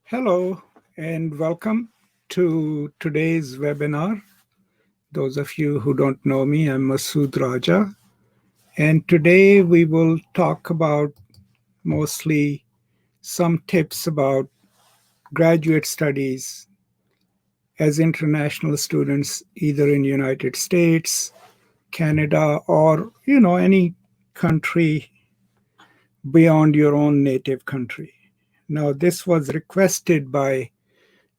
Hello and welcome to today's webinar. Those of you who don't know me, I'm Masood Raja, and today we will talk about mostly some tips about graduate studies as international students, either in United States, Canada, or any country beyond your own native country. Now, this was requested by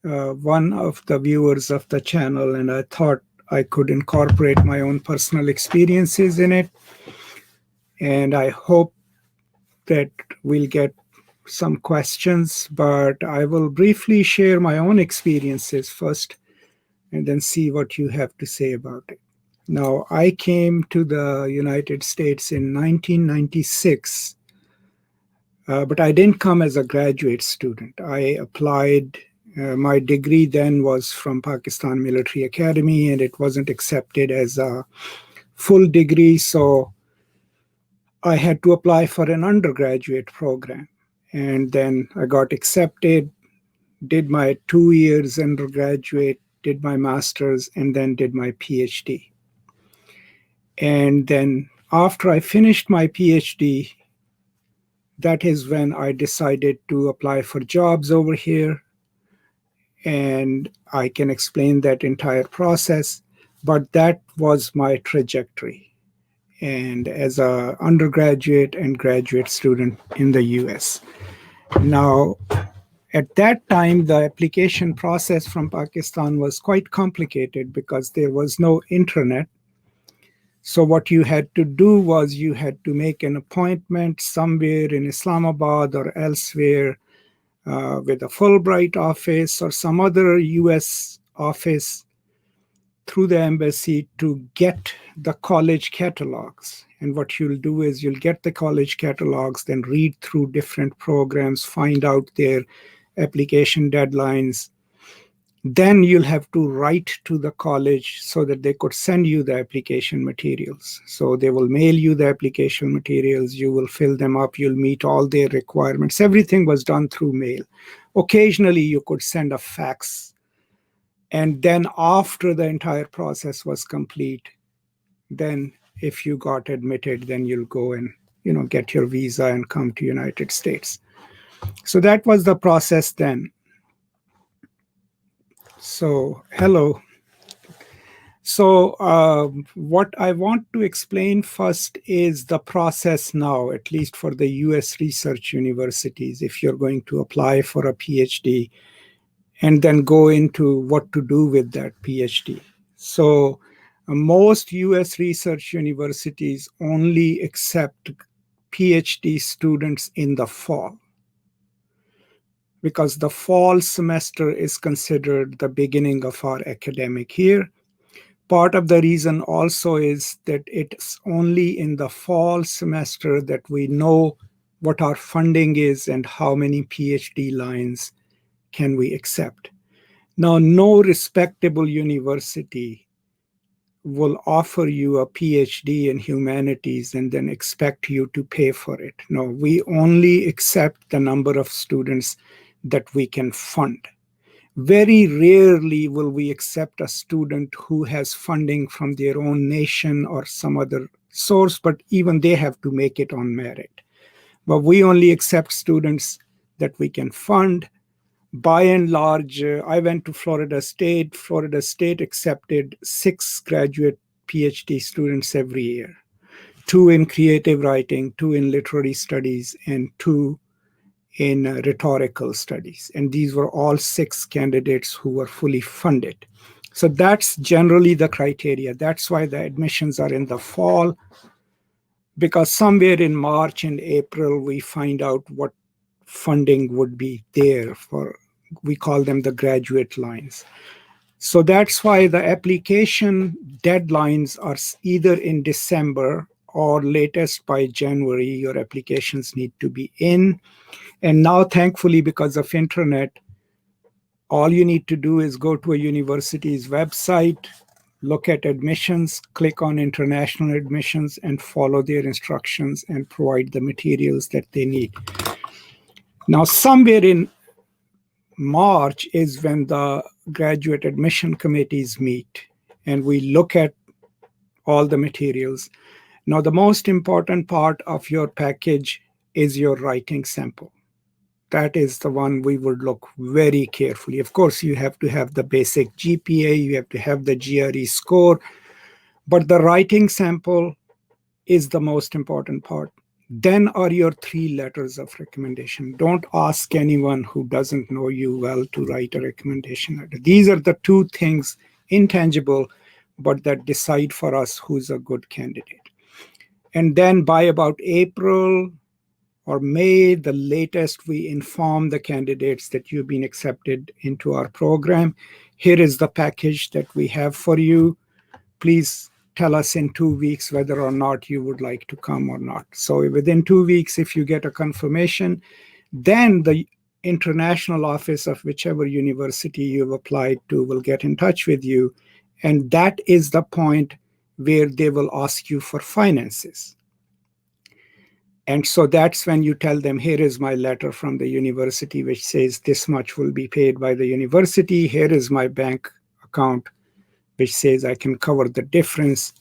one of the viewers of the channel, and I thought I could incorporate my own personal experiences in it. And I hope that we'll get some questions, but I will briefly share my own experiences first and then see what you have to say about it. Now, I came to the United States in 1996, but I didn't come as a graduate student. I applied. My degree then was from Pakistan Military Academy, and it wasn't accepted as a full degree, so I had to apply for an undergraduate program. And then I got accepted, did my 2 years undergraduate, did my master's, and then did my PhD. And then after I finished my PhD, that is when I decided to apply for jobs over here. And I can explain that entire process, but that was my trajectory. And as an undergraduate and graduate student in the US. Now, at that time, the application process from Pakistan was quite complicated because there was no internet. So what you had to do was you had to make an appointment somewhere in Islamabad or elsewhere with a Fulbright office or some other US office through the embassy to get the college catalogs. And what you'll do is you'll get the college catalogs, then read through different programs, find out their application deadlines. Then you'll have to write to the college so that they could send you the application materials. So they will mail you the application materials, you will fill them up, you'll meet all their requirements. Everything was done through mail. Occasionally, you could send a fax. And then after the entire process was complete, then if you got admitted, then you'll go and get your visa and come to United States. So that was the process then. So, hello. So what I want to explain first is the process now, at least for the US research universities, if you're going to apply for a PhD, and then go into what to do with that PhD. So most US research universities only accept PhD students in the fall, because the fall semester is considered the beginning of our academic year. Part of the reason also is that it's only in the fall semester that we know what our funding is and how many PhD lines can we accept. Now, no respectable university will offer you a PhD in humanities and then expect you to pay for it. No, we only accept the number of students that we can fund. Very rarely will we accept a student who has funding from their own nation or some other source, but even they have to make it on merit. But we only accept students that we can fund. By and large, I went to Florida State. Florida State accepted 6 graduate PhD students every year, 2 in creative writing, 2 in literary studies, and 2 in rhetorical studies. And these were all 6 candidates who were fully funded. So that's generally the criteria. That's why the admissions are in the fall, because somewhere in March and April, we find out what funding would be there for, we call them the graduate lines. So that's why the application deadlines are either in December or latest by January, your applications need to be in. And now, thankfully, because of internet, all you need to do is go to a university's website, look at admissions, click on international admissions, and follow their instructions and provide the materials that they need. Now, somewhere in March is when the graduate admission committees meet and we look at all the materials. Now, the most important part of your package is your writing sample. That is the one we would look very carefully. Of course, you have to have the basic GPA, you have to have the GRE score, but the writing sample is the most important part. Then are your 3 letters of recommendation. Don't ask anyone who doesn't know you well to write a recommendation letter. These are the 2 things, intangible, but that decide for us who's a good candidate. And then by about April or May, the latest, we inform the candidates that you've been accepted into our program. Here is the package that we have for you. Please tell us in 2 weeks whether or not you would like to come or not. So within 2 weeks, if you get a confirmation, then the international office of whichever university you've applied to will get in touch with you. And that is the point where they will ask you for finances. And so that's when you tell them, here is my letter from the university, which says this much will be paid by the university. Here is my bank account, which says I can cover the difference.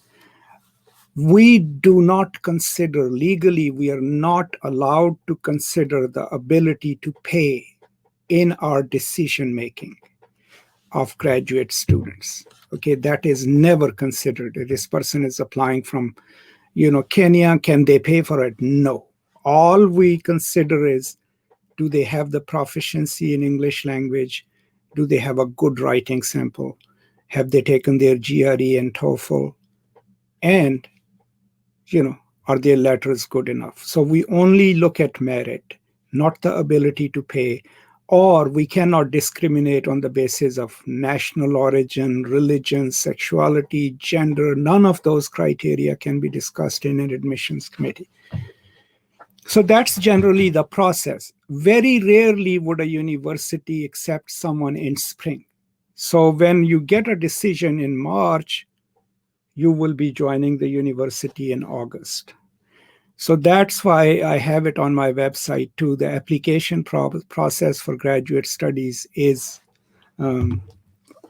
We do not consider, legally, we are not allowed to consider the ability to pay in our decision making of graduate students. Okay, that is never considered. This person is applying from, Kenya, can they pay for it? No. All we consider is, do they have the proficiency in English language? Do they have a good writing sample? Have they taken their GRE and TOEFL? And, are their letters good enough? So we only look at merit, not the ability to pay, or we cannot discriminate on the basis of national origin, religion, sexuality, gender. None of those criteria can be discussed in an admissions committee. So that's generally the process. Very rarely would a university accept someone in spring. So when you get a decision in March, you will be joining the university in August. So that's why I have it on my website too. The application process for graduate studies is a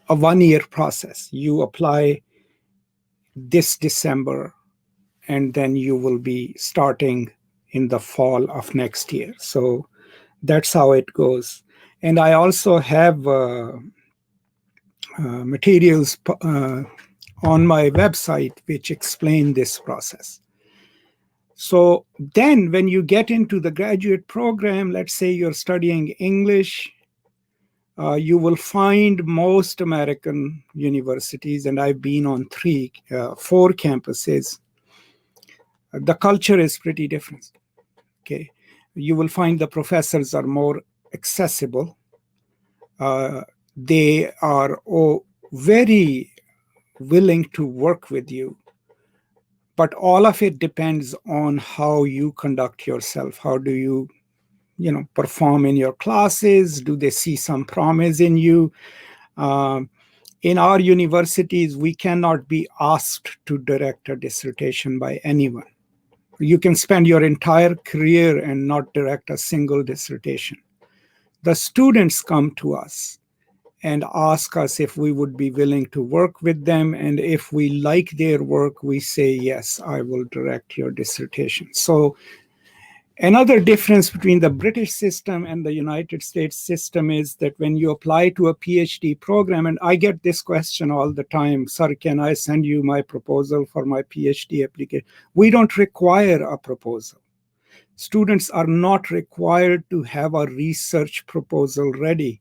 1-year process. You apply this December, and then you will be starting in the fall of next year. So that's how it goes. And I also have materials on my website which explain this process. So then when you get into the graduate program, let's say you're studying English, you will find most American universities, and I've been on 4 campuses, the culture is pretty different. Okay, you will find the professors are more accessible. They are very willing to work with you. But all of it depends on how you conduct yourself. How do you, perform in your classes? Do they see some promise in you? In our universities, we cannot be asked to direct a dissertation by anyone. You can spend your entire career and not direct a single dissertation. The students come to us and ask us if we would be willing to work with them. And if we like their work, we say, yes, I will direct your dissertation. So another difference between the British system and the United States system is that when you apply to a PhD program, and I get this question all the time, sir, can I send you my proposal for my PhD application? We don't require a proposal. Students are not required to have a research proposal ready.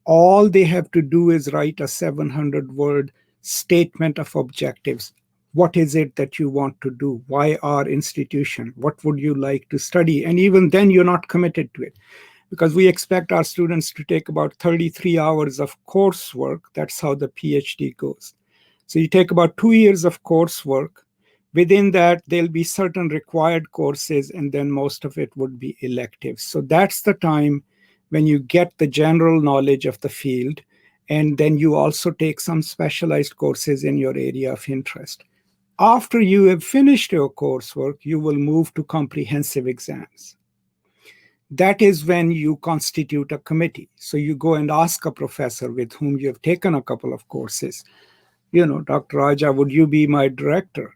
All they have to do is write a 700-word statement of objectives. What is it that you want to do? Why our institution? What would you like to study? And even then, you're not committed to it, because we expect our students to take about 33 hours of coursework. That's how the PhD goes. So you take about 2 years of coursework. Within that, there'll be certain required courses, and then most of it would be electives. So that's the time when you get the general knowledge of the field, and then you also take some specialized courses in your area of interest. After you have finished your coursework, you will move to comprehensive exams. that is when you constitute a committee. So you go and ask a professor with whom you have taken a couple of courses, Dr. Raja, would you be my director?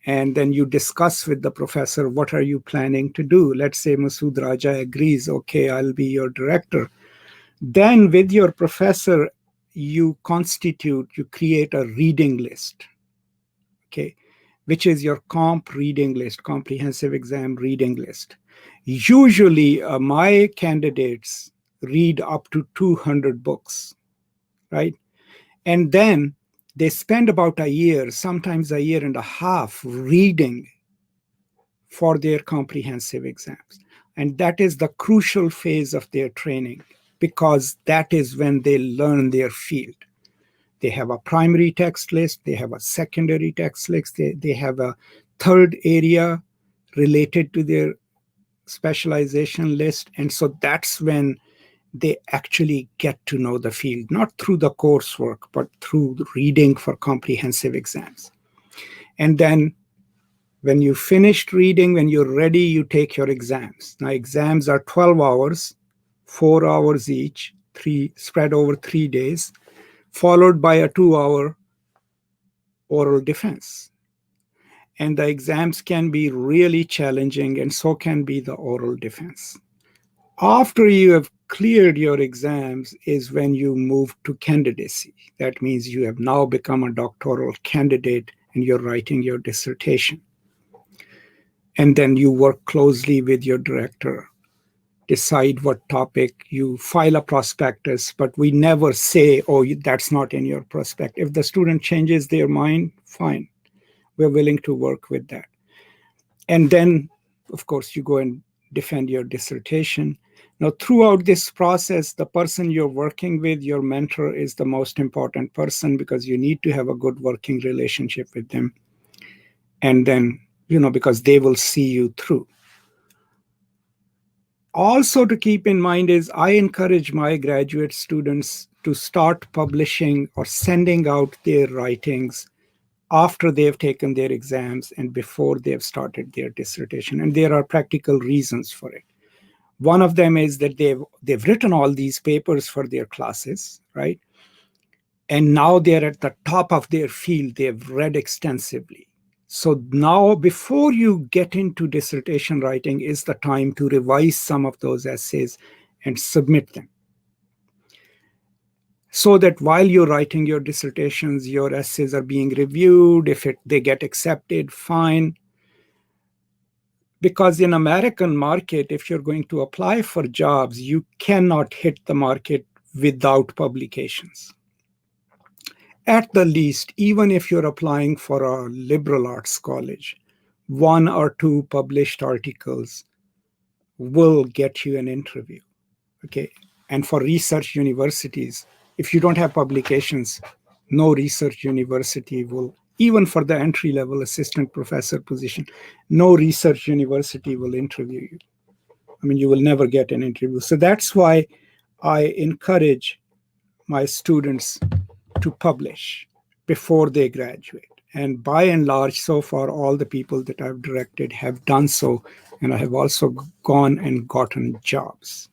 And then you discuss with the professor, what are you planning to do? Let's say Masood Raja agrees, okay, I'll be your director. Then with your professor, you create a reading list, okay, which is your comp reading list, comprehensive exam reading list. Usually, my candidates read up to 200 books, right? And then they spend about a year, sometimes a year and a half, reading for their comprehensive exams. And that is the crucial phase of their training, because that is when they learn their field. They have a primary text list, they have a secondary text list, they have a third area related to their specialization list. And so that's when they actually get to know the field, not through the coursework, but through reading for comprehensive exams. And then when you finished reading, when you're ready, you take your exams. Now, exams are 12 hours, 4 hours each, spread over 3 days, followed by a 2-hour oral defense. And the exams can be really challenging, and so can be the oral defense. After you have cleared your exams is when you move to candidacy. That means you have now become a doctoral candidate and you're writing your dissertation. And then you work closely with your director, decide what topic, you file a prospectus, but we never say, oh, that's not in your prospectus. If the student changes their mind, fine. We're willing to work with that. And then, of course, you go and defend your dissertation. Now, throughout this process, the person you're working with, your mentor, is the most important person, because you need to have a good working relationship with them. And then, because they will see you through. Also to keep in mind is I encourage my graduate students to start publishing or sending out their writings after they've taken their exams and before they've started their dissertation. And there are practical reasons for it. One of them is that they've written all these papers for their classes, right? And now they're at the top of their field. They've read extensively. So now, before you get into dissertation writing, is the time to revise some of those essays and submit them. So that while you're writing your dissertations, your essays are being reviewed. If they get accepted, fine. Because in American market, if you're going to apply for jobs, you cannot hit the market without publications. At the least, even if you're applying for a liberal arts college, 1 or 2 published articles will get you an interview, okay? And for research universities, if you don't have publications, no research university will, even for the entry-level assistant professor position, no research university will interview you. I mean, you will never get an interview. So that's why I encourage my students to publish before they graduate. And by and large, so far, all the people that I've directed have done so, and I have also gone and gotten jobs.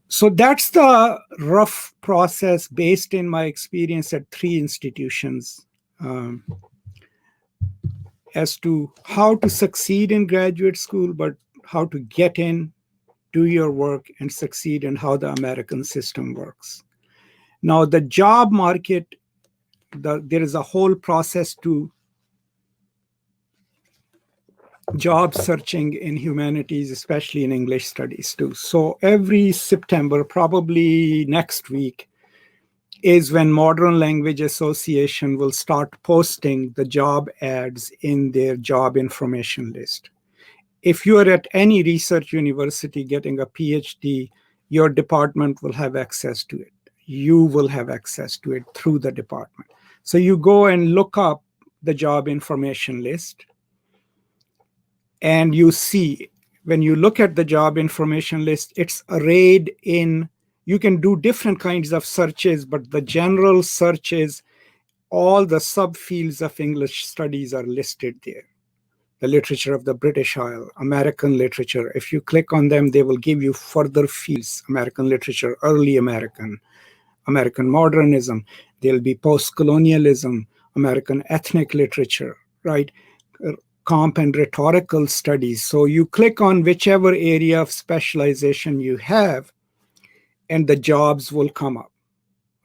So that's the rough process based in my experience at 3 institutions as to how to succeed in graduate school, but how to get in, do your work, and succeed, and how the American system works. Now, the job market, there is a whole process to job searching in humanities, especially in English studies too. So every September, probably next week, is when Modern Language Association will start posting the job ads in their job information list. If you are at any research university getting a PhD, your department will have access to it. You will have access to it through the department. So you go and look up the job information list, and you see, when you look at the job information list, it's arrayed in, you can do different kinds of searches, but the general search is all the subfields of English studies are listed there. the literature of the British Isle, American literature. If you click on them, they will give you further fields: American literature, early American, American modernism. There'll be post-colonialism, American ethnic literature, right? Comp and rhetorical studies. So you click on whichever area of specialization you have, and the jobs will come up.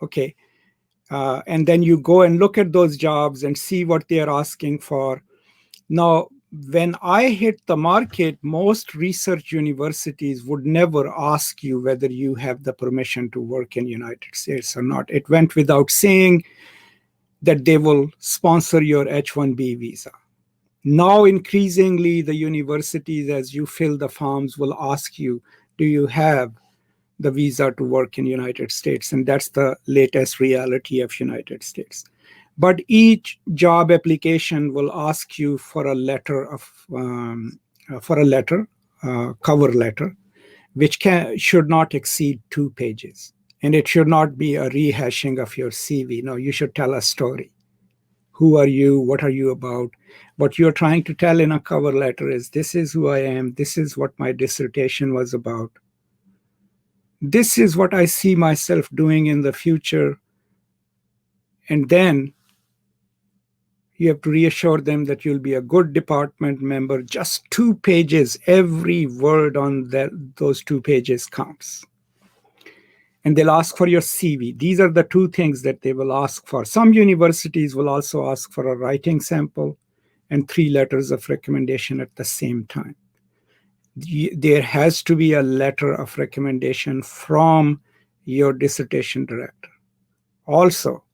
Okay. And then you go and look at those jobs and see what they're asking for. Now, when I hit the market, most research universities would never ask you whether you have the permission to work in the United States or not. It went without saying that they will sponsor your H-1B visa. Now, increasingly, the universities, as you fill the forms, will ask you, do you have the visa to work in the United States? And that's the latest reality of United States. But each job application will ask you for a letter of cover letter, which should not exceed 2 pages. And it should not be a rehashing of your CV. No, you should tell a story. Who are you? What are you about? What you're trying to tell in a cover letter is, this is who I am. This is what my dissertation was about. This is what I see myself doing in the future. And then you have to reassure them that you'll be a good department member. Just 2 pages, every word on those 2 pages counts. And they'll ask for your CV. These are the 2 things that they will ask for. Some universities will also ask for a writing sample and 3 letters of recommendation at the same time. There has to be a letter of recommendation from your dissertation director. Also,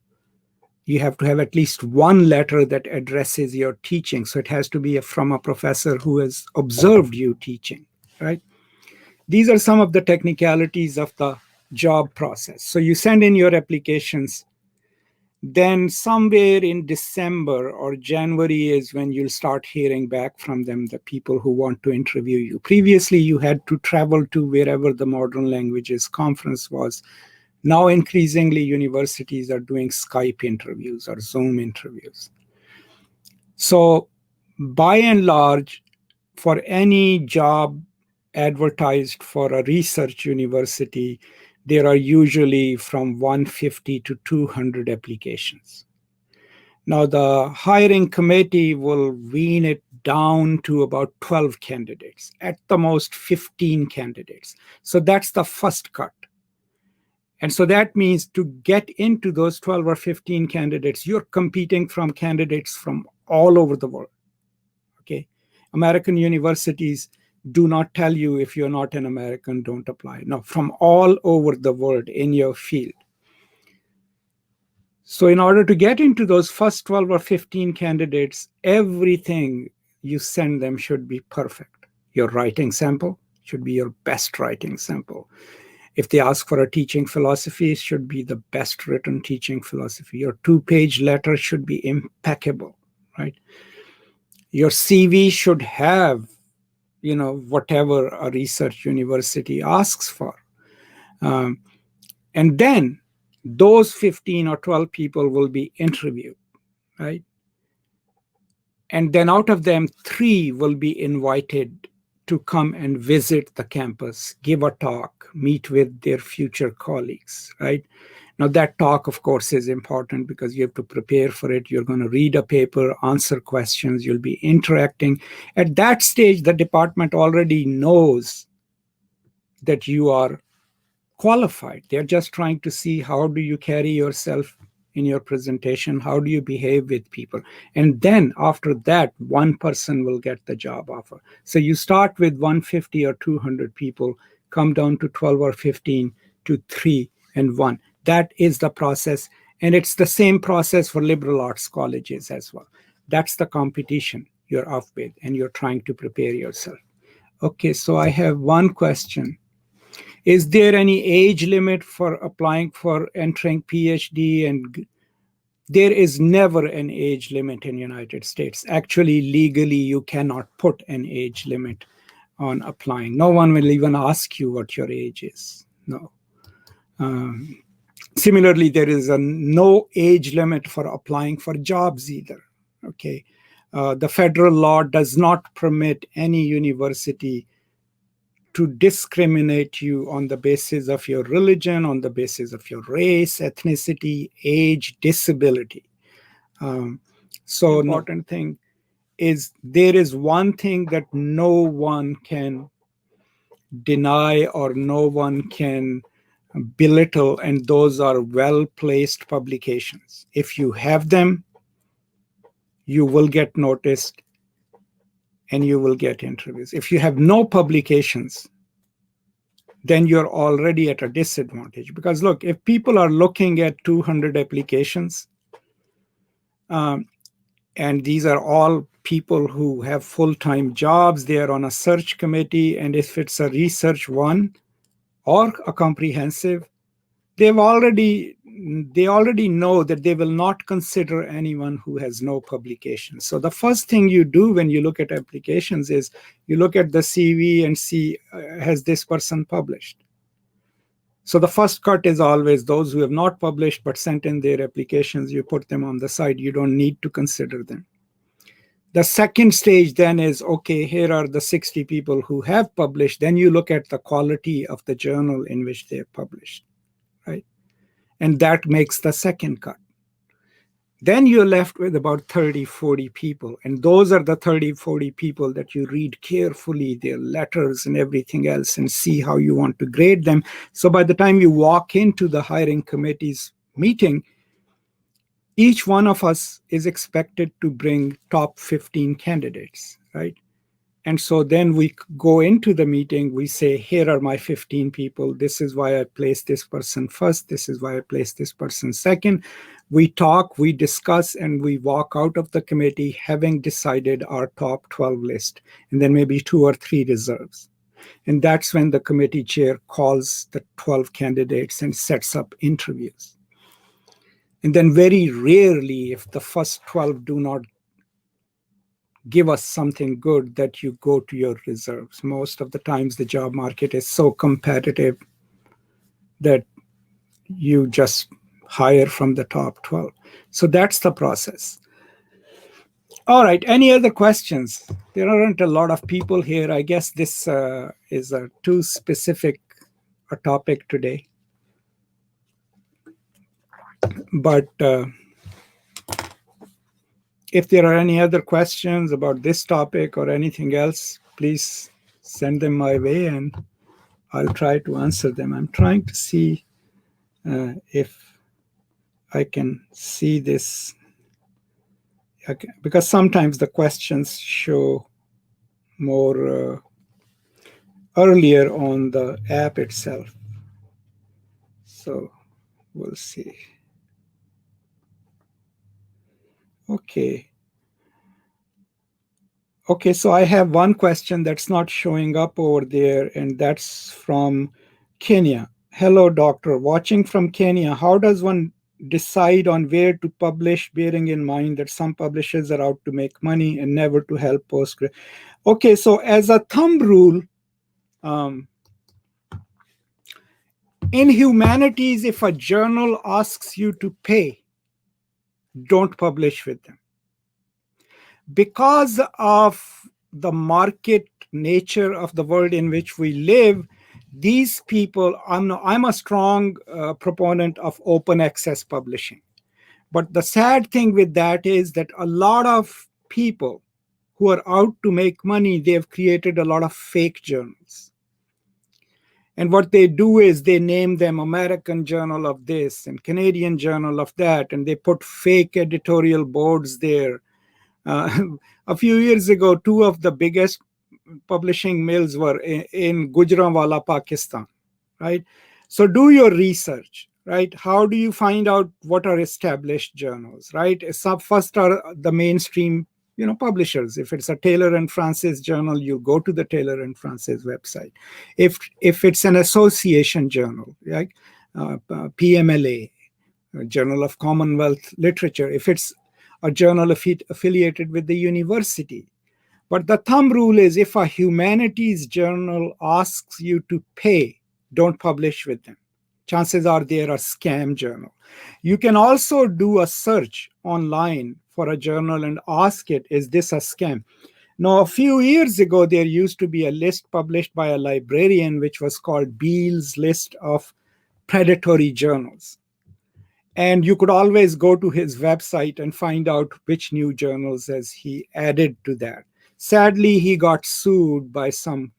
you have to have at least 1 letter that addresses your teaching. So it has to be from a professor who has observed you teaching, right? These are some of the technicalities of the job process. So you send in your applications. Then somewhere in December or January is when you'll start hearing back from them, the people who want to interview you. Previously, you had to travel to wherever the Modern Languages Conference was. Now, increasingly, universities are doing Skype interviews or Zoom interviews. So by and large, for any job advertised for a research university, there are usually from 150 to 200 applications. Now, the hiring committee will wean it down to about 12 candidates, at the most 15 candidates. So that's the first cut. And so that means to get into those 12 or 15 candidates, you're competing from candidates from all over the world. Okay. American universities do not tell you, if you're not an American, don't apply. No, from all over the world in your field. So in order to get into those first 12 or 15 candidates, everything you send them should be perfect. Your writing sample should be your best writing sample. If they ask for a teaching philosophy, it should be the best written teaching philosophy. Your 2-page letter should be impeccable, right? Your CV should have, whatever a research university asks for. And then those 15 or 12 people will be interviewed, right? And then out of them, 3 will be invited to come and visit the campus, give a talk, meet with their future colleagues, right? Now, that talk, of course, is important because you have to prepare for it. You're going to read a paper, answer questions, you'll be interacting. At that stage, the department already knows that you are qualified. They're just trying to see, how do you carry yourself in your presentation? How do you behave with people? And then after that, 1 person will get the job offer. So you start with 150 or 200 people, come down to 12 or 15 to 3 and 1. That is the process. And it's the same process for liberal arts colleges as well. That's the competition you're up with, and you're trying to prepare yourself. Okay, so I have one question. Is there any age limit for applying for entering PhD? And there is never an age limit in the United States. Actually, legally, you cannot put an age limit on applying. No one will even ask you what your age is. No. Similarly, there is no age limit for applying for jobs either. Okay. The federal law does not permit any university to discriminate you on the basis of your religion, on the basis of your race, ethnicity, age, disability. So important thing is there is one thing that no one can deny or no one can belittle, and those are well-placed publications. If you have them, you will get noticed and you will get interviews. If you have no publications, then you're already at a disadvantage. Because look, if people are looking at 200 applications, and these are all people who have full-time jobs, they are on a search committee, and if it's a research one or a comprehensive, they already know that they will not consider anyone who has no publication. So the first thing you do when you look at applications is you look at the CV and see, has this person published? So the first cut is always those who have not published but sent in their applications. You put them on the side. You don't need to consider them. The second stage then is, okay, here are the 60 people who have published. Then you look at the quality of the journal in which they have published, right? And that makes the second cut. Then you're left with about 30, 40 people. And those are the 30, 40 people that you read carefully, their letters and everything else, and see how you want to grade them. So by the time you walk into the hiring committee's meeting, each one of us is expected to bring top 15 candidates, right? And so then we go into the meeting, we say, here are my 15 people. This is why I placed this person first. This is why I placed this person second. We talk, we discuss, and we walk out of the committee having decided our top 12 list, and then maybe 2 or 3 reserves. And that's when the committee chair calls the 12 candidates and sets up interviews. And then very rarely, if the first 12 do not give us something good, that you go to your reserves. Most of the times the job market is so competitive that you just hire from the top 12. So that's the process. All right, any other questions? There aren't a lot of people here. I guess this is too specific a topic today. But if there are any other questions about this topic or anything else, please send them my way and I'll try to answer them. I'm trying to see if I can see this, okay, because sometimes the questions show more earlier on the app itself. So we'll see. Okay. Okay, so I have one question that's not showing up over there, and that's from Kenya. Hello, doctor. Watching from Kenya, how does one decide on where to publish, bearing in mind that some publishers are out to make money and never to help postgrad? Okay, so as a thumb rule, in humanities, if a journal asks you to pay, don't publish with them. Because of the market nature of the world in which we live, these people, I'm a strong proponent of open access publishing. But the sad thing with that is that a lot of people who are out to make money, they've created a lot of fake journals. And what they do is they name them American Journal of this and Canadian Journal of that, and they put fake editorial boards there. A few years ago, 2 of the biggest publishing mills were in Gujranwala, Pakistan, right? So do your research, right? How do you find out what are established journals, right? First are the mainstream, publishers. If it's a Taylor and Francis journal, you go to the Taylor and Francis website. If it's an association journal, like PMLA, Journal of Commonwealth Literature, if it's a journal affiliated with the university. But the thumb rule is if a humanities journal asks you to pay, don't publish with them. Chances are they're a scam journal. You can also do a search online for a journal and ask it, is this a scam? Now, a few years ago, there used to be a list published by a librarian, which was called Beale's List of Predatory Journals. And you could always go to his website and find out which new journals as he added to that. Sadly, he got sued by some,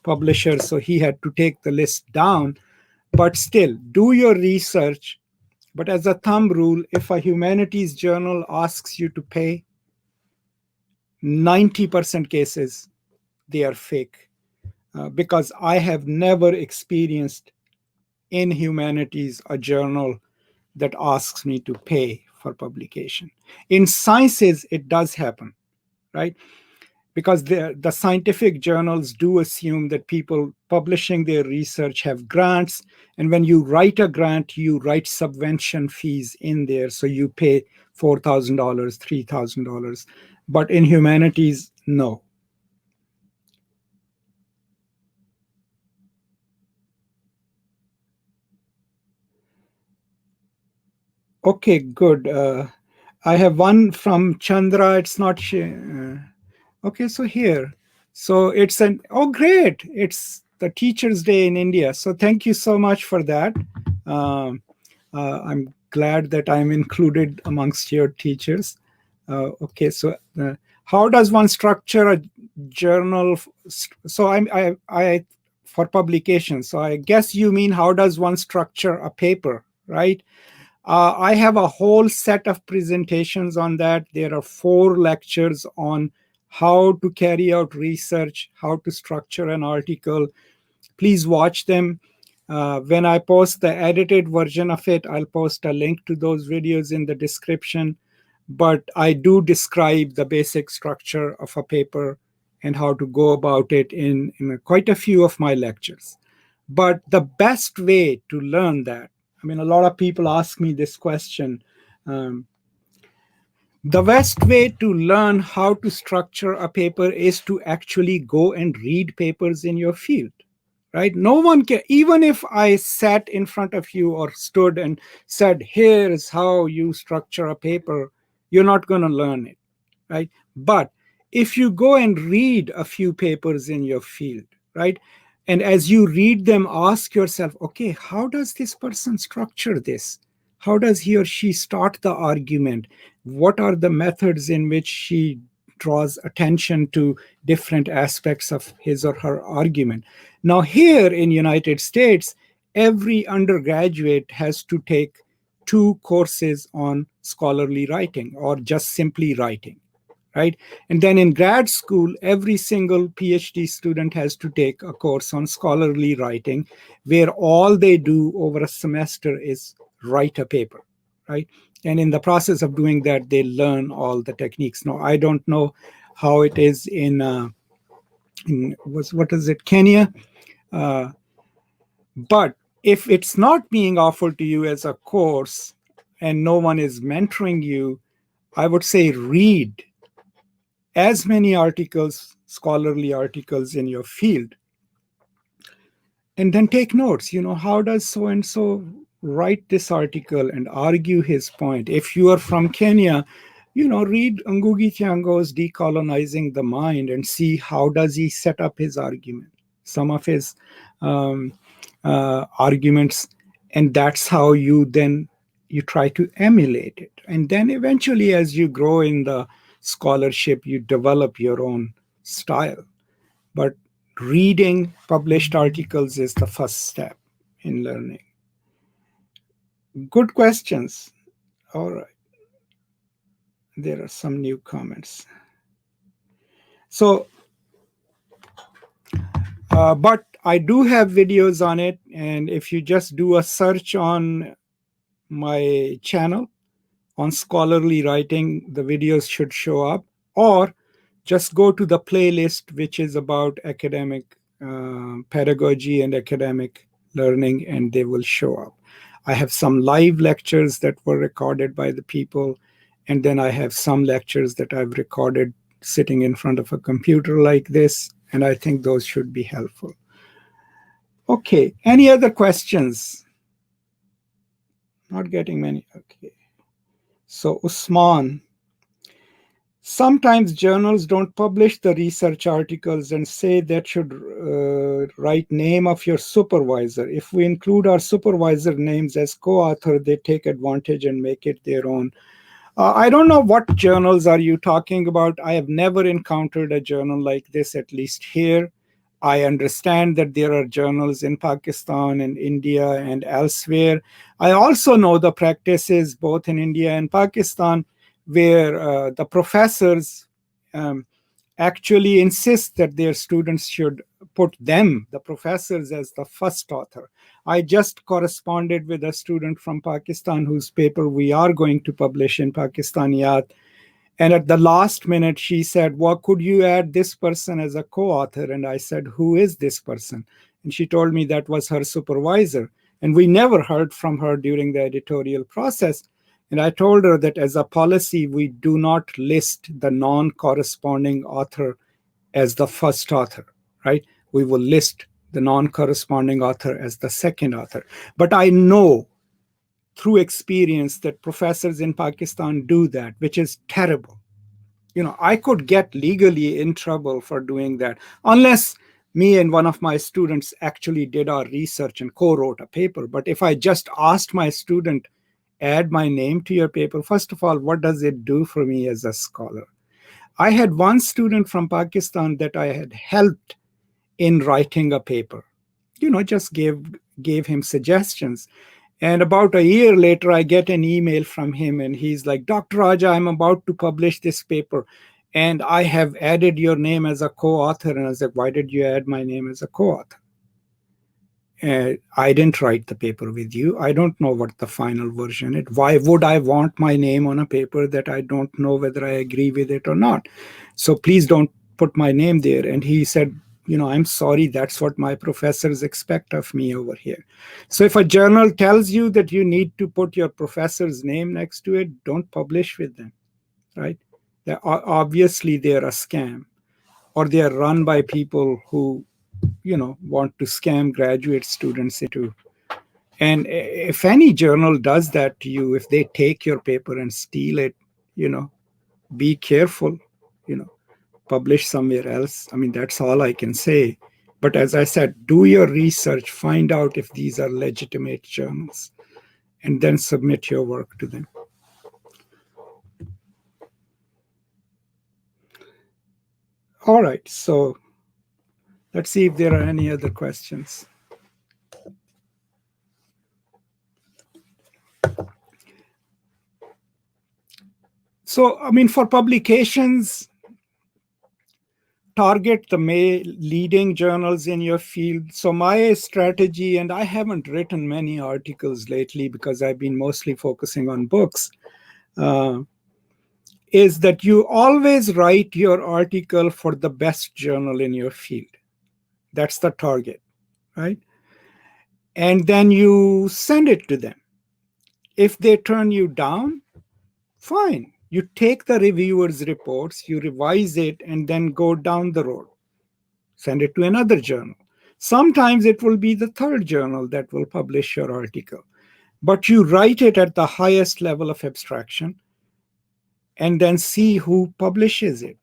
publisher, so he had to take the list down. But still, do your research. But as a thumb rule, if a humanities journal asks you to pay, 90% cases, they are fake. Because I have never experienced in humanities a journal that asks me to pay for publication. In sciences, it does happen, right? Because the scientific journals do assume that people publishing their research have grants. And when you write a grant, you write subvention fees in there. So you pay $4,000, $3,000. But in humanities, no. Okay, good. I have one from Chandra. It's not. Okay, so here. So it's oh, great. It's the Teachers' Day in India. So thank you so much for that. I'm glad that I'm included amongst your teachers. Okay, so how does one structure a journal? So I for publication. So I guess you mean how does one structure a paper, right? I have a whole set of presentations on that. There are 4 lectures on how to carry out research, how to structure an article. Please watch them. When I post the edited version of it, I'll post a link to those videos in the description. But I do describe the basic structure of a paper and how to go about it in quite a few of my lectures. But the best way to learn that, I mean, a lot of people ask me this question. The best way to learn how to structure a paper is to actually go and read papers in your field, right? No one can, even if I sat in front of you or stood and said, here's how you structure a paper, you're not going to learn it, right? But if you go and read a few papers in your field, right? And as you read them, ask yourself, okay, how does this person structure this? How does he or she start the argument? What are the methods in which she draws attention to different aspects of his or her argument? Now, here in United States, every undergraduate has to take 2 courses on scholarly writing or just simply writing, right? And then in grad school, every single PhD student has to take a course on scholarly writing, where all they do over a semester is write a paper, right? And in the process of doing that, they learn all the techniques. Now, I don't know how it is in what is it, Kenya? But if it's not being offered to you as a course and no one is mentoring you, I would say read as many articles, scholarly articles in your field, and then take notes. How does so and so write this article and argue his point? If you are from Kenya, read Ngugi Thiong'o's Decolonizing the Mind and see how does he set up his argument, some of his arguments, and that's how you try to emulate it. And then eventually, as you grow in the scholarship, you develop your own style. But reading published articles is the first step in learning. Good questions. All right. There are some new comments. So, but I do have videos on it. And if you just do a search on my channel on scholarly writing, the videos should show up. Or just go to the playlist, which is about academic pedagogy and academic learning, and they will show up. I have some live lectures that were recorded by the people, and then I have some lectures that I've recorded sitting in front of a computer like this, and I think those should be helpful. Okay, any other questions? Not getting many. Okay. So Usman, Sometimes journals don't publish the research articles and say that should write name of your supervisor. If we include our supervisor names as co-author, they take advantage and make it their own. I don't know what journals are you talking about. I have never encountered a journal like this, at least here. I understand that there are journals in Pakistan and India and elsewhere. I also know the practices both in India and Pakistan where the professors um, actually insist that their students should put them, the professors, as the first author. I just corresponded with a student from Pakistan whose paper we are going to publish in Pakistaniyat. And at the last minute, she said, well, could you add this person as a co author? And I said, who is this person? And she told me that was her supervisor. And we never heard from her during the editorial process. And I told her that as a policy, we do not list the non corresponding author as the first author, right? We will list the non corresponding author as the second author. But I know through experience that professors in Pakistan do that, which is terrible. I could get legally in trouble for doing that unless me and one of my students actually did our research and co-wrote a paper. But if I just asked my student, add my name to your paper, first of all, what does it do for me as a scholar? I had one student from Pakistan that I had helped in writing a paper, just gave him suggestions. And about a year later, I get an email from him, and he's like, Dr. Raja, I'm about to publish this paper, and I have added your name as a co-author. And I was like, why did you add my name as a co-author? I didn't write the paper with you. I don't know what the final version is. Why would I want my name on a paper that I don't know whether I agree with it or not? So please don't put my name there. And he said, I'm sorry, that's what my professors expect of me over here. So if a journal tells you that you need to put your professor's name next to it, don't publish with them, right? Obviously, they're a scam, or they are run by people who want to scam graduate students into. And if any journal does that to you, if they take your paper and steal it, be careful, publish somewhere else. I mean, that's all I can say. But as I said, do your research, find out if these are legitimate journals, and then submit your work to them. All right, so let's see if there are any other questions. So, I mean, for publications, target the leading journals in your field. So my strategy, and I haven't written many articles lately because I've been mostly focusing on books, is that you always write your article for the best journal in your field. That's the target, right? And then you send it to them. If they turn you down, fine. You take the reviewers' reports, you revise it, and then go down the road. Send it to another journal. Sometimes it will be the third journal that will publish your article. But you write it at the highest level of abstraction and then see who publishes it.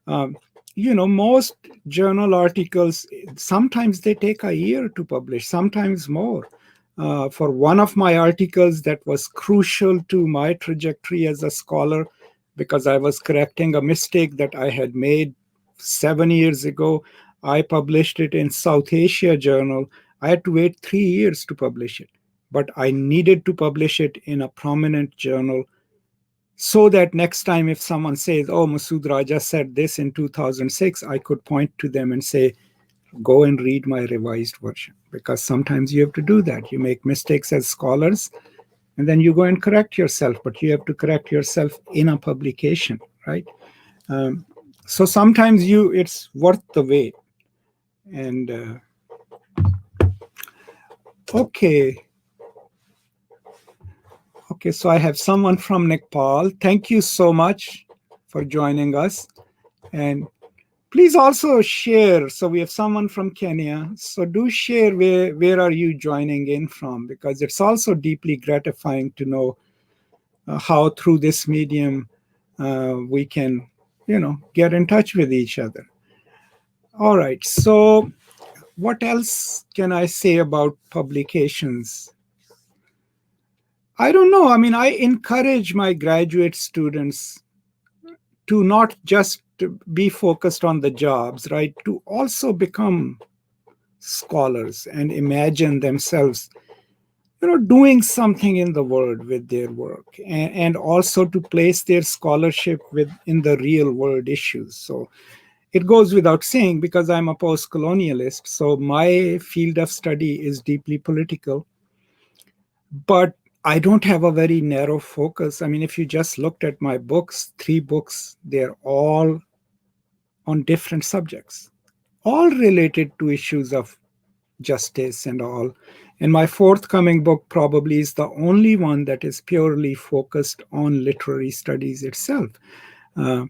Most journal articles, sometimes they take a year to publish, sometimes more. For one of my articles that was crucial to my trajectory as a scholar, because I was correcting a mistake that I had made 7 years ago, I published it in South Asia Journal. I had to wait 3 years to publish it, but I needed to publish it in a prominent journal so that next time if someone says, oh, Masood Raja said this in 2006, I could point to them and say, go and read my revised version. Because sometimes you have to do that. You make mistakes as scholars, and then you go and correct yourself, but you have to correct yourself in a publication, right? So sometimes it's worth the wait. And okay, so I have someone from Nepal. Thank you so much for joining us. And please also share. So we have someone from Kenya. So do share where are you joining in from, because it's also deeply gratifying to know how through this medium we can get in touch with each other. All right. So, what else can I say about publications? I don't know. I mean, I encourage my graduate students to not just be focused on the jobs, right? To also become scholars and imagine themselves, doing something in the world with their work, and also to place their scholarship in the real world issues. So it goes without saying, because I'm a post colonialist, so my field of study is deeply political, but I don't have a very narrow focus. I mean, if you just looked at my books, 3 books, they're all on different subjects, all related to issues of justice and all. And my forthcoming book probably is the only one that is purely focused on literary studies itself. Uh,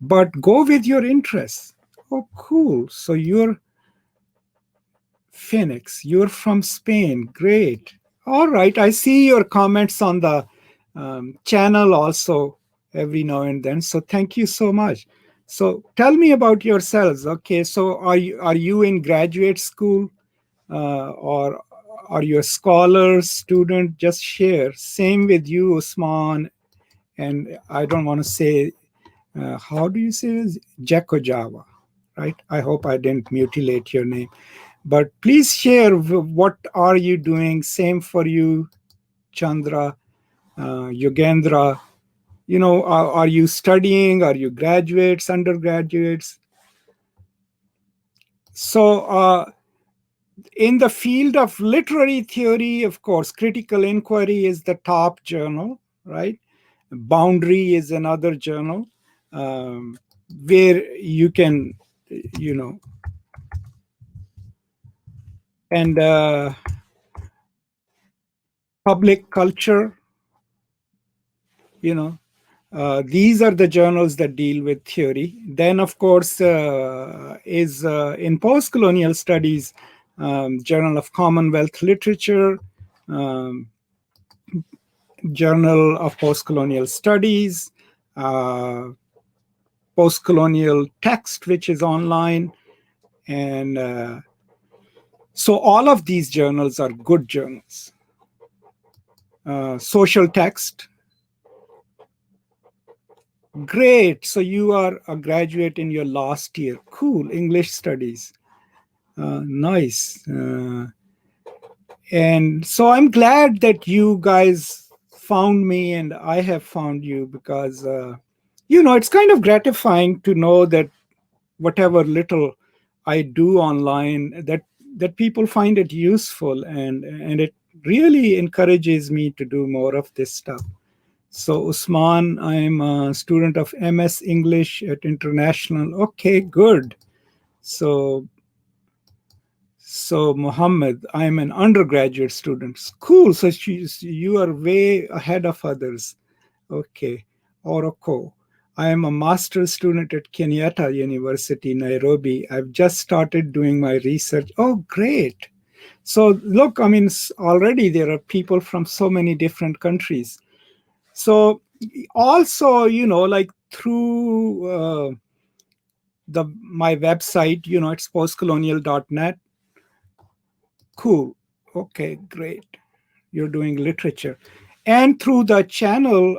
but go with your interests. Oh, cool. So you're Phoenix, you're from Spain. Great. All right. I see your comments on the channel also every now and then. So thank you so much. So tell me about yourselves. Okay. So are you in graduate school, or are you a scholar, student? Just share. Same with you, Usman. And I don't want to say, how do you say this? Jacko Java, right? I hope I didn't mutilate your name. But please share, what are you doing? Same for you, Chandra, Yogendra. Are you studying? Are you graduates, undergraduates? So, in the field of literary theory, of course, Critical Inquiry is the top journal, right? Boundary is another journal, where you can, you know, and Public Culture, you know, these are the journals that deal with theory. Then, of course, is in post-colonial studies, Journal of Commonwealth Literature, um, Journal of Postcolonial Studies, uh, Postcolonial Text, which is online. And so all of these journals are good journals. Social Text, great. So you are a graduate in your last year. Cool. English Studies. Nice. And so I'm glad that you guys found me and I have found you, because, it's kind of gratifying to know that whatever little I do online, that people find it useful, and it really encourages me to do more of this stuff. So, Usman, I'm a student of MS English at International. Okay, good. So, Mohammed, I'm an undergraduate student. Cool. So you are way ahead of others. Okay. Oroko, I am a master's student at Kenyatta University, Nairobi. I've just started doing my research. Oh, great. So look, I mean, already there are people from so many different countries. So also, like through my website, it's postcolonial.net. Cool. Okay, great. You're doing literature. And through the channel,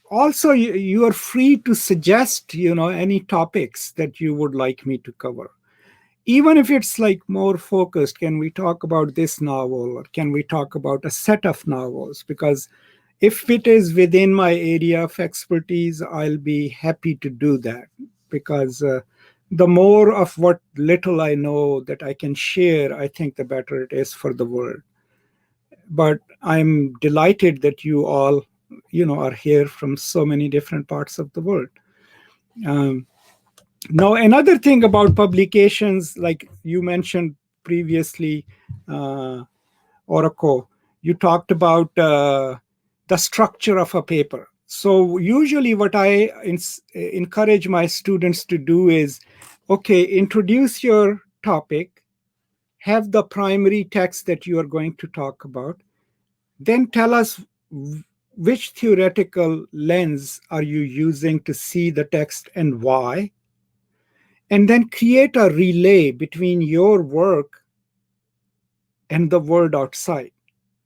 also you are free to suggest, any topics that you would like me to cover. Even if it's like more focused, can we talk about this novel, or can we talk about a set of novels? Because if it is within my area of expertise, I'll be happy to do that, because the more of what little I know that I can share, I think the better it is for the world. But I'm delighted that you all, are here from so many different parts of the world. Um, Now, another thing about publications, like you mentioned previously, Oracle, you talked about the structure of a paper. So usually what I encourage my students to do is, okay, introduce your topic, have the primary text that you are going to talk about, then tell us which theoretical lens are you using to see the text and why? And then create a relay between your work and the world outside,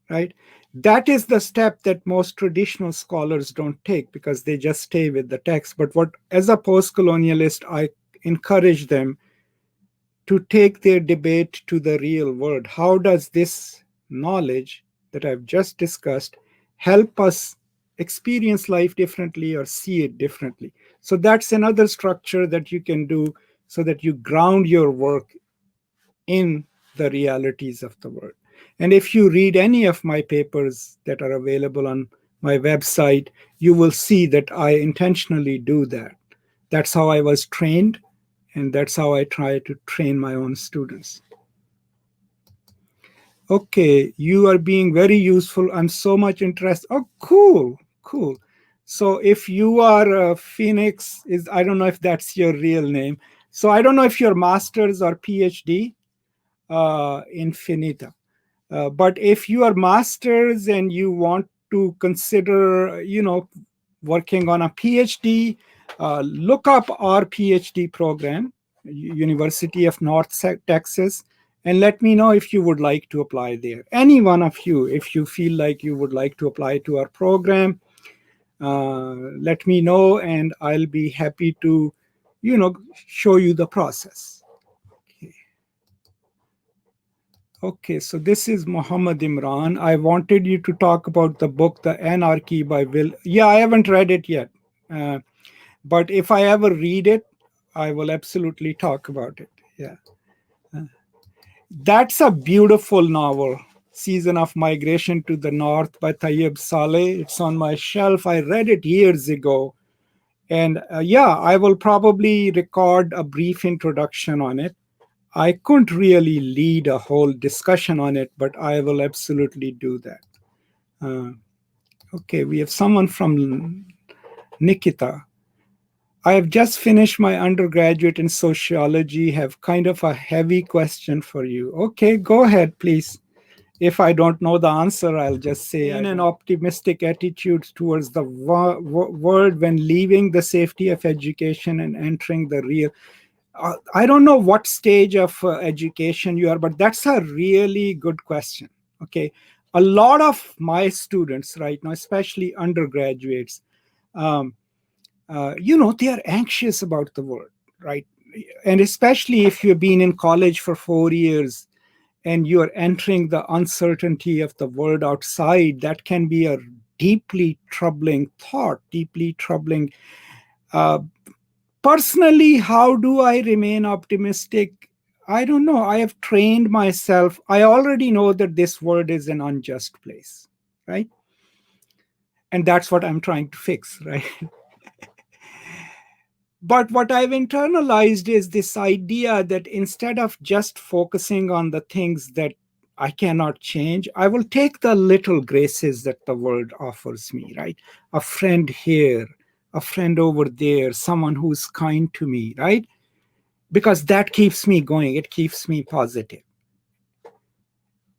right? That is the step that most traditional scholars don't take because they just stay with the text. But what, as a post-colonialist, I encourage them to take their debate to the real world. How does this knowledge that I've just discussed help us experience life differently or see it differently? So that's another structure that you can do so that you ground your work in the realities of the world. And if you read any of my papers that are available on my website, you will see that I intentionally do that. That's how I was trained, and that's how I try to train my own students. Okay, you are being very useful. I'm so much interested. Oh, cool, cool. So if you are Phoenix, is I don't know if that's your real name. So I don't know if your master's or PhD in Finita. But if you are masters and you want to consider, working on a PhD, look up our PhD program, University of North Texas, and let me know if you would like to apply there. Any one of you, if you feel like you would like to apply to our program, let me know, and I'll be happy to, show you the process. Okay, so this is Muhammad Imran. I wanted you to talk about the book, The Anarchy by Will. Yeah, I haven't read it yet. But if I ever read it, I will absolutely talk about it. Yeah. That's a beautiful novel, Season of Migration to the North by Tayyib Saleh. It's on my shelf. I read it years ago. And yeah, I will probably record a brief introduction on it. I couldn't really lead a whole discussion on it, but I will absolutely do that. Okay, we have someone from Nikita. I have just finished my undergraduate in sociology, have kind of a heavy question for you. Okay, go ahead, please. If I don't know the answer, I'll just say in an optimistic attitude towards the world when leaving the safety of education and entering the real. I don't know what stage of education you are, but that's a really good question. Okay. A lot of my students right now, especially undergraduates, they are anxious about the world, right? And especially if you've been in college for 4 years and you're entering the uncertainty of the world outside, that can be a deeply troubling thought, deeply troubling. Personally, how do I remain optimistic? I don't know. I have trained myself. I already know that this world is an unjust place, right? And that's what I'm trying to fix, right? But what I've internalized is this idea that instead of just focusing on the things that I cannot change, I will take the little graces that the world offers me, right? A friend here, a friend over there, someone who's kind to me, right? Because that keeps me going, it keeps me positive.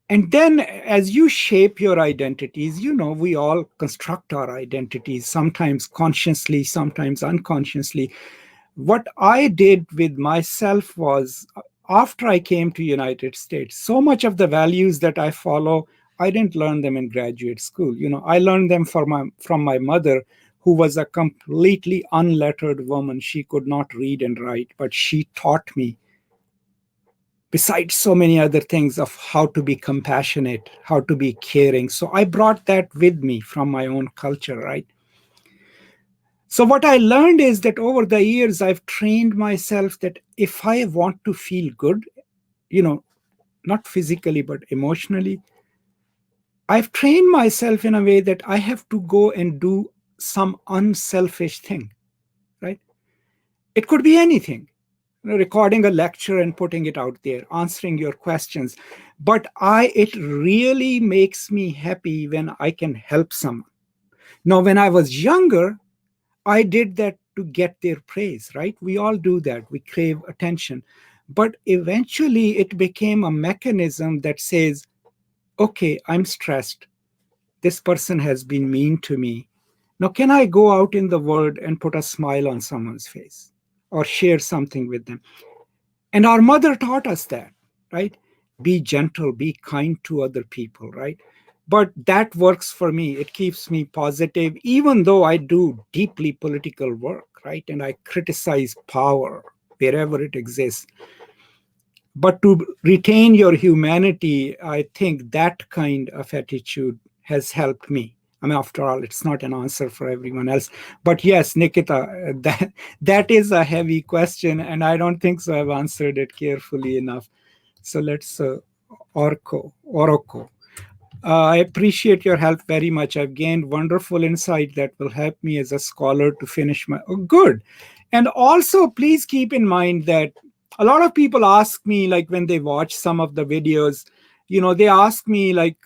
And then as you shape your identities, we all construct our identities, sometimes consciously, sometimes unconsciously. What I did with myself was, after I came to United States, so much of the values that I follow, I didn't learn them in graduate school. I learned them from my mother, who was a completely unlettered woman. She could not read and write, but she taught me, besides so many other things, of how to be compassionate, how to be caring. So I brought that with me from my own culture, right? So what I learned is that over the years, I've trained myself that if I want to feel good, not physically, but emotionally, I've trained myself in a way that I have to go and do some unselfish thing, right? It could be anything, recording a lecture and putting it out there, answering your questions. But it really makes me happy when I can help someone. Now, when I was younger, I did that to get their praise, right? We all do that. We crave attention. But eventually it became a mechanism that says, okay, I'm stressed. this person has been mean to me. Now, can I go out in the world and put a smile on someone's face or share something with them? And our mother taught us that, right? Be gentle, be kind to other people, right? But that works for me. It keeps me positive, even though I do deeply political work, right? And I criticize power wherever it exists. But to retain your humanity, I think that kind of attitude has helped me. I mean, after all, it's not an answer for everyone else. But yes, Nikita, that is a heavy question, and I don't think so I've answered it carefully enough. So let's Oroko. I appreciate your help very much. I've gained wonderful insight that will help me as a scholar to finish my. Oh, good. And also, please keep in mind that a lot of people ask me, like when they watch some of the videos, they ask me, like,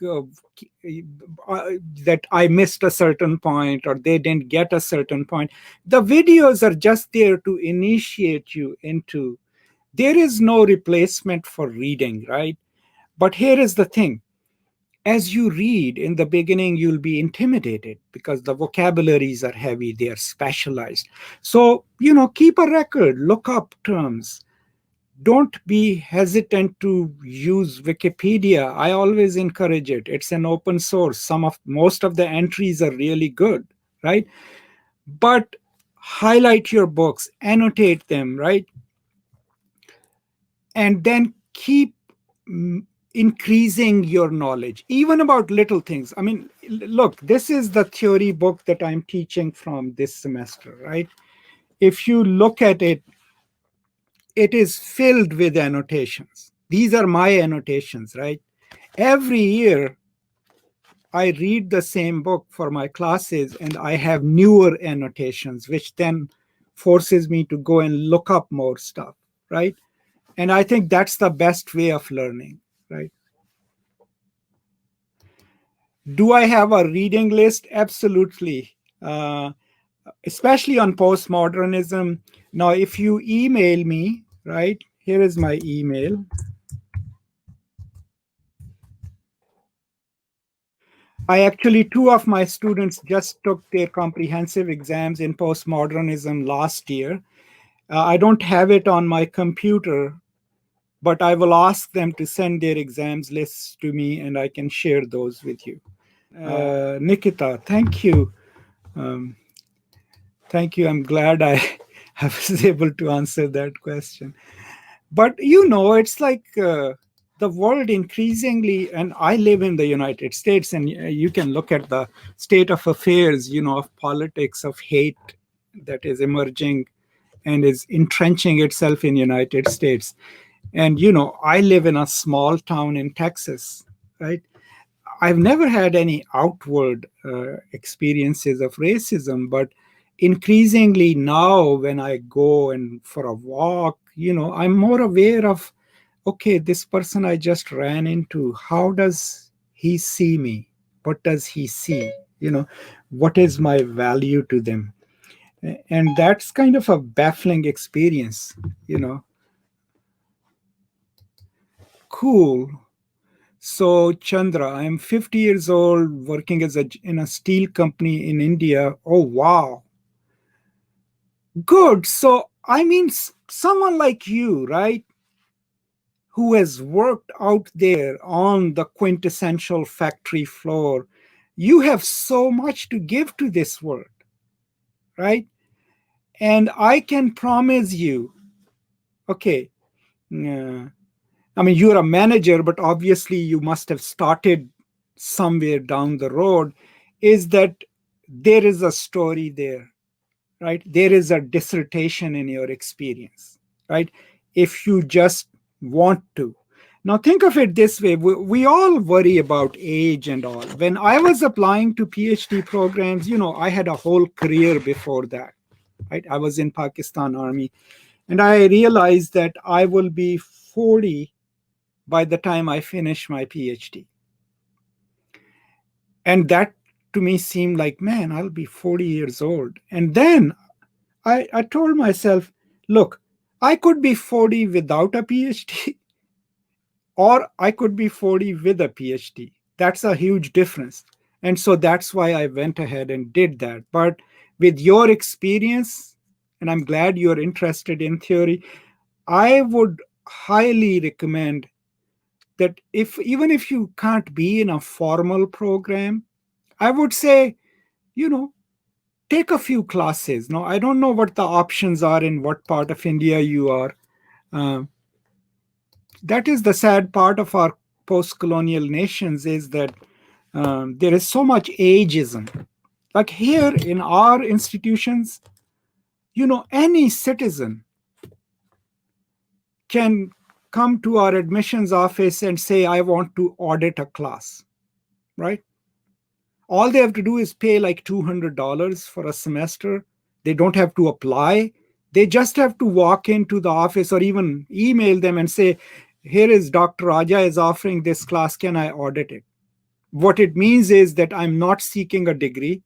that I missed a certain point or they didn't get a certain point. The videos are just there to initiate you into. There is no replacement for reading, right? But here is the thing, as you read in the beginning, you'll be intimidated because the vocabularies are heavy, they are specialized. So, keep a record, look up terms. Don't be hesitant to use Wikipedia. I always encourage it. It's an open source. Most of the entries are really good, right? But highlight your books, annotate them, right? And then keep increasing your knowledge, even about little things. I mean, look, this is the theory book that I'm teaching from this semester, right? If you look at it, it is filled with annotations. These are my annotations, right? Every year, I read the same book for my classes, and I have newer annotations, which then forces me to go and look up more stuff, right? And I think that's the best way of learning, right? Do I have a reading list? Absolutely. Especially on postmodernism. Now, if you email me, right, here is my email. Two of my students just took their comprehensive exams in postmodernism last year. I don't have it on my computer, but I will ask them to send their exams lists to me and I can share those with you. Nikita, thank you. Thank you. I'm glad I was able to answer that question. But it's like the world increasingly, and I live in the United States, and you can look at the state of affairs, of politics, of hate that is emerging and is entrenching itself in United States. And I live in a small town in Texas, right? I've never had any outward experiences of racism, but increasingly now when I go and for a walk, I'm more aware of, okay, this person I just ran into, how does he see me? What does he see? What is my value to them? And that's kind of a baffling experience, Cool. So, Chandra, I'm 50 years old, working in a steel company in India. Oh, wow. Good. So, I mean, someone like you, right, who has worked out there on the quintessential factory floor, you have so much to give to this world, right? And I can promise you, okay, I mean, you're a manager, but obviously you must have started somewhere down the road, is that there is a story there, right? There is a dissertation in your experience, right? If you just want to. Now, think of it this way. We all worry about age and all. When I was applying to PhD programs, I had a whole career before that, right? I was in Pakistan Army, and I realized that I will be 40 by the time I finish my PhD. And that to me seemed like, man, I'll be 40 years old. And then I told myself, look, I could be 40 without a PhD, or I could be 40 with a PhD. That's a huge difference. And so that's why I went ahead and did that. But with your experience, and I'm glad you're interested in theory, I would highly recommend that if even if you can't be in a formal program, I would say, you know, take a few classes. Now, I don't know what the options are in what part of India you are. Uh, that is the sad part of our post-colonial nations is that there is so much ageism. Like here in our institutions, any citizen can come to our admissions office and say, I want to audit a class, right? All they have to do is pay like $200 for a semester. They don't have to apply. They just have to walk into the office or even email them and say, here is Dr. Raja is offering this class. Can I audit it? What it means is that I'm not seeking a degree.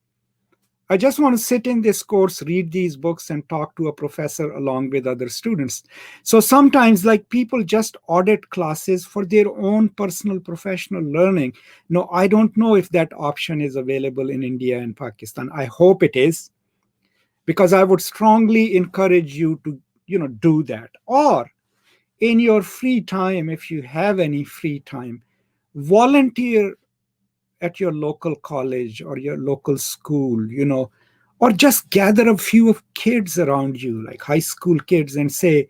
I just want to sit in this course, read these books, and talk to a professor along with other students. So sometimes, like people just audit classes for their own personal professional learning. No, I don't know if that option is available in India and Pakistan. I hope it is, because I would strongly encourage you to, do that. Or in your free time, if you have any free time, volunteer at your local college or your local school, or just gather a few of kids around you, like high school kids, and say,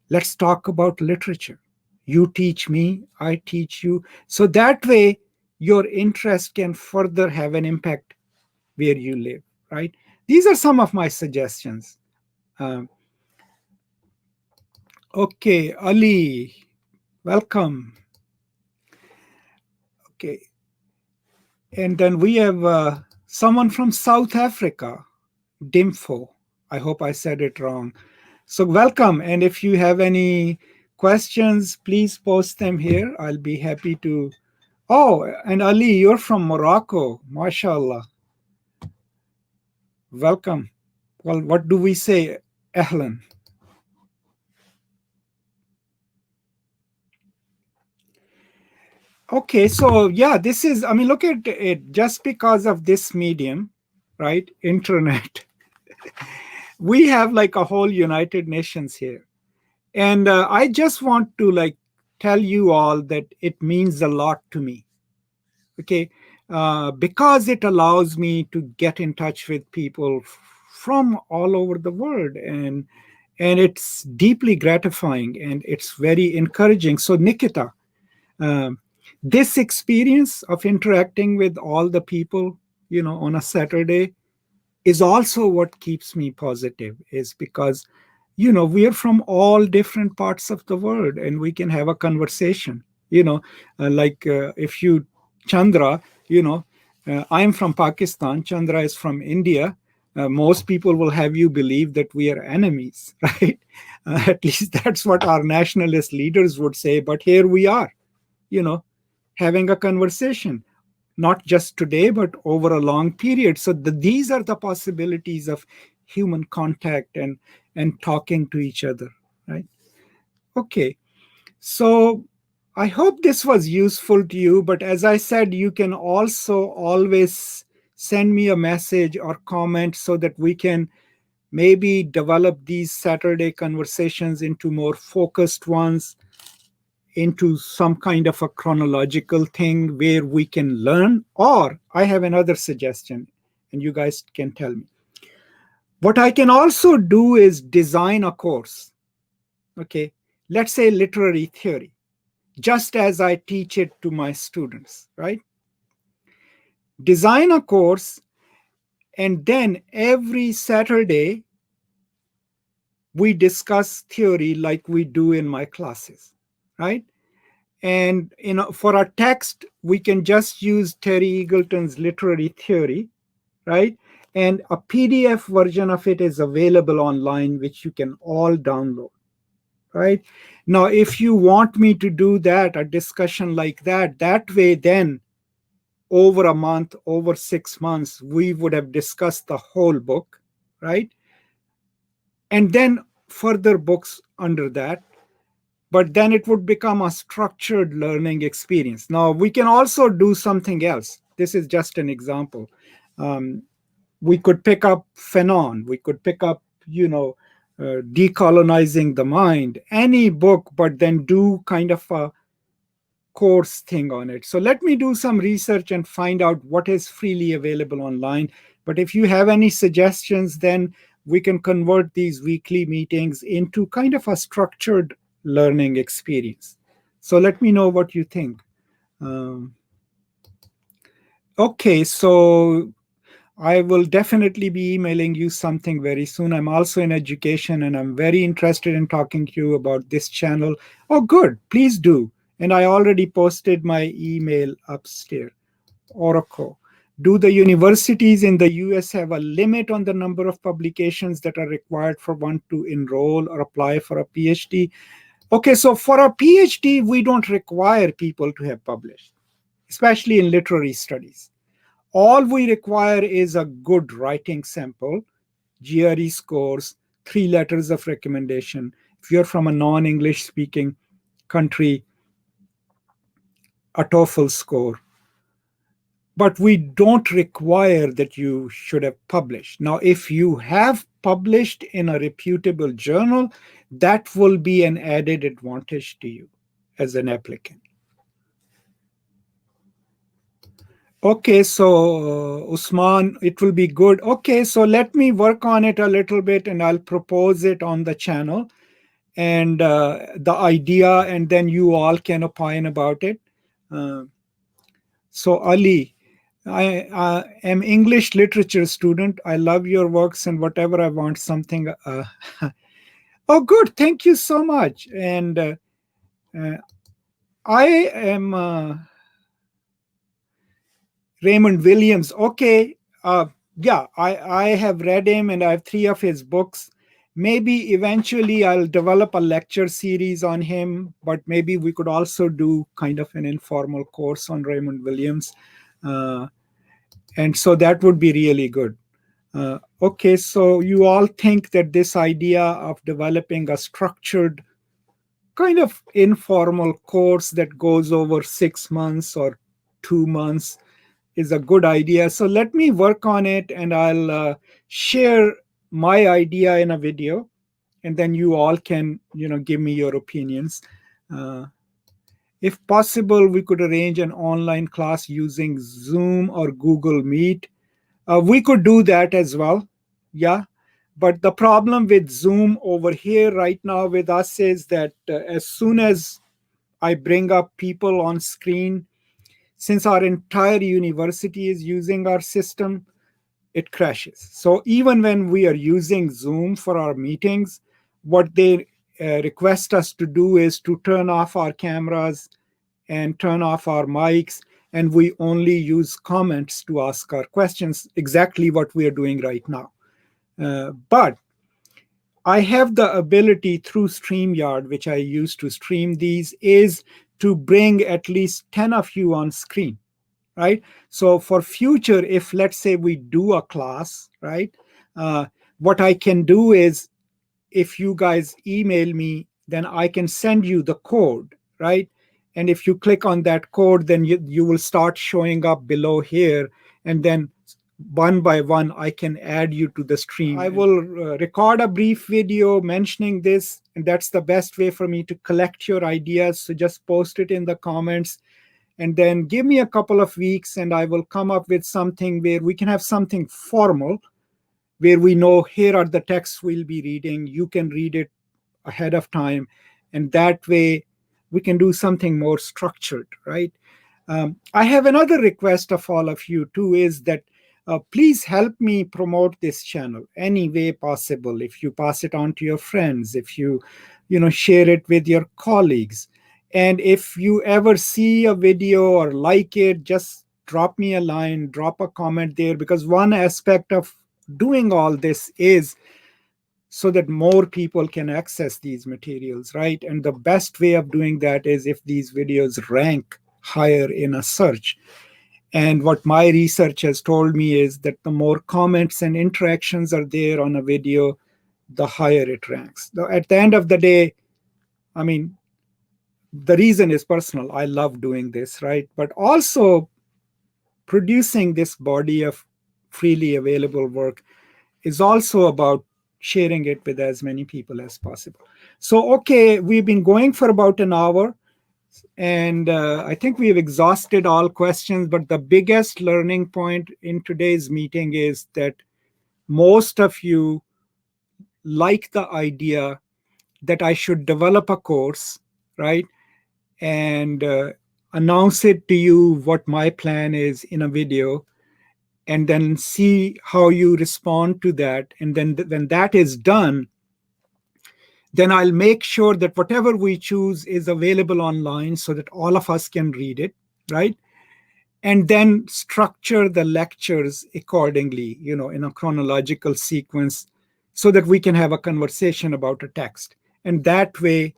let's talk about literature. You teach me, I teach you. So that way, your interest can further have an impact where you live, right? These are some of my suggestions. Um, okay, Ali, welcome. Okay. And then we have someone from South Africa, Dimfo. I hope I said it wrong. So, welcome. And if you have any questions, please post them here. I'll be happy to. Oh, and Ali, you're from Morocco. MashaAllah. Welcome. Well, what do we say? Ahlan. Okay, so yeah, this is, I mean, look at it. Just because of this medium, right? Internet, we have like a whole United Nations here. And I just want to like tell you all that it means a lot to me. Okay, because it allows me to get in touch with people from all over the world, and it's deeply gratifying and it's very encouraging. So Nikita, um, this experience of interacting with all the people, on a Saturday is also what keeps me positive, is because we are from all different parts of the world and we can have a conversation. If you, Chandra, I'm from Pakistan, Chandra is from India. Most people will have you believe that we are enemies, right? At least that's what our nationalist leaders would say, but here we are, you know having a conversation, not just today, but over a long period. So these are the possibilities of human contact and talking to each other, right? Okay, so I hope this was useful to you. But as I said, you can also always send me a message or comment so that we can maybe develop these Saturday conversations into more focused ones, into some kind of a chronological thing where we can learn. Or I have another suggestion, and you guys can tell me. What I can also do is design a course. Okay, let's say literary theory, just as I teach it to my students, right? Design a course, and then every Saturday, we discuss theory like we do in my classes, right? And for our text, we can just use Terry Eagleton's literary theory, right? And a PDF version of it is available online, which you can all download, right? Now, if you want me to do that, a discussion like that, that way, then over a month, over 6 months, we would have discussed the whole book, right? And then further books under that, but then it would become a structured learning experience. Now, we can also do something else. This is just an example. We could pick up Fanon. We could pick up, Decolonizing the Mind, any book, but then do kind of a course thing on it. So let me do some research and find out what is freely available online. But if you have any suggestions, then we can convert these weekly meetings into kind of a structured learning experience. So let me know what you think. Okay, so I will definitely be emailing you something very soon. I'm also in education and I'm very interested in talking to you about this channel. Oh, good. Please do. And I already posted my email upstairs. Oracle. Do the universities in the US have a limit on the number of publications that are required for one to enroll or apply for a PhD? Okay, so for a PhD, we don't require people to have published, especially in literary studies. All we require is a good writing sample, GRE scores, 3 letters of recommendation. If you're from a non-English speaking country, a TOEFL score. But we don't require that you should have published. Now, if you have published in a reputable journal, that will be an added advantage to you as an applicant. Okay, so Usman, it will be good. Okay, so let me work on it a little bit and I'll propose it on the channel and the idea, and then you all can opine about it. So Ali, I am English literature student. I love your works and whatever I want something. Oh, good. Thank you so much. And I am Raymond Williams. Okay. Yeah, I have read him and I have 3 of his books. Maybe eventually I'll develop a lecture series on him, but maybe we could also do kind of an informal course on Raymond Williams. And so that would be really good. Okay, so you all think that this idea of developing a structured kind of informal course that goes over 6 months or 2 months is a good idea. So let me work on it and I'll share my idea in a video, and then you all can, give me your opinions. If possible, we could arrange an online class using Zoom or Google Meet. We could do that as well. Yeah. But the problem with Zoom over here right now with us is that as soon as I bring up people on screen, since our entire university is using our system, it crashes. So even when we are using Zoom for our meetings, what they request us to do is to turn off our cameras and turn off our mics, and we only use comments to ask our questions, exactly what we are doing right now. But I have the ability through StreamYard, which I use to stream these, is to bring at least 10 of you on screen, right? So for future, if let's say we do a class, right, what I can do is if you guys email me, then I can send you the code, right? And if you click on that code, then you will start showing up below here. And then one by one, I can add you to the stream. I will record a brief video mentioning this, and that's the best way for me to collect your ideas. So just post it in the comments, and then give me a couple of weeks, and I will come up with something where we can have something formal, where we know here are the texts we'll be reading. You can read it ahead of time, and that way we can do something more structured, right? I have another request of all of you too, is that please help me promote this channel any way possible. If you pass it on to your friends, if you share it with your colleagues, and if you ever see a video or like it, just drop me a line, drop a comment there, because one aspect of doing all this is so that more people can access these materials, right? And the best way of doing that is if these videos rank higher in a search. And what my research has told me is that the more comments and interactions are there on a video, the higher it ranks. At the end of the day, I mean, the reason is personal. I love doing this, right? But also, producing this body of freely available work is also about sharing it with as many people as possible. So, okay, we've been going for about an hour, and I think we've exhausted all questions, but the biggest learning point in today's meeting is that most of you like the idea that I should develop a course, right? And announce it to you what my plan is in a video, and then see how you respond to that. And then when that is done, then I'll make sure that whatever we choose is available online so that all of us can read it, right? And then structure the lectures accordingly, in a chronological sequence, so that we can have a conversation about a text. And that way,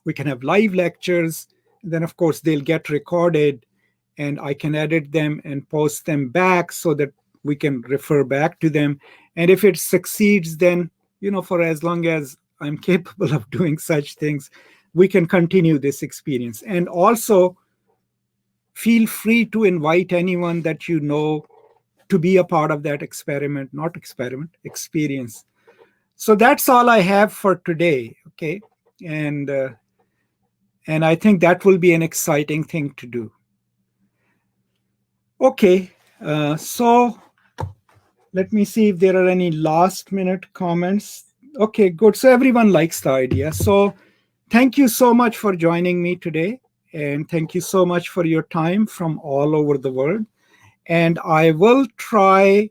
we can have live lectures. Then, of course, they'll get recorded, and I can edit them and post them back so that we can refer back to them. And if it succeeds, then, for as long as I'm capable of doing such things, we can continue this experience. And also, feel free to invite anyone that you know to be a part of that experience. So that's all I have for today, okay? And I think that will be an exciting thing to do. Okay, so let me see if there are any last minute comments. Okay, good. So everyone likes the idea. So thank you so much for joining me today. And thank you so much for your time from all over the world. And I will try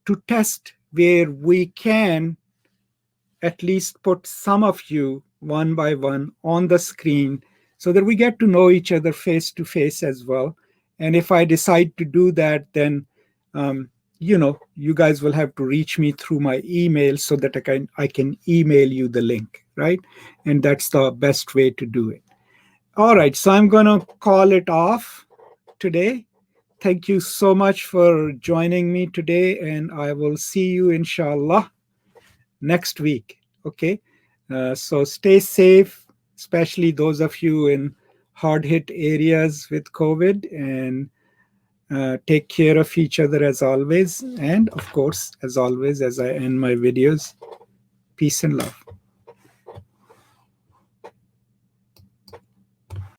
to test where we can at least put some of you one by one on the screen so that we get to know each other face to face as well. And if I decide to do that, then you guys will have to reach me through my email so that I can email you the link, right? And that's the best way to do it. All right, so I'm going to call it off today. Thank you so much for joining me today, and I will see you, inshallah, next week. Okay, so stay safe, especially those of you in hard-hit areas with COVID, and take care of each other as always. And of course, as always, as I end my videos, peace and love.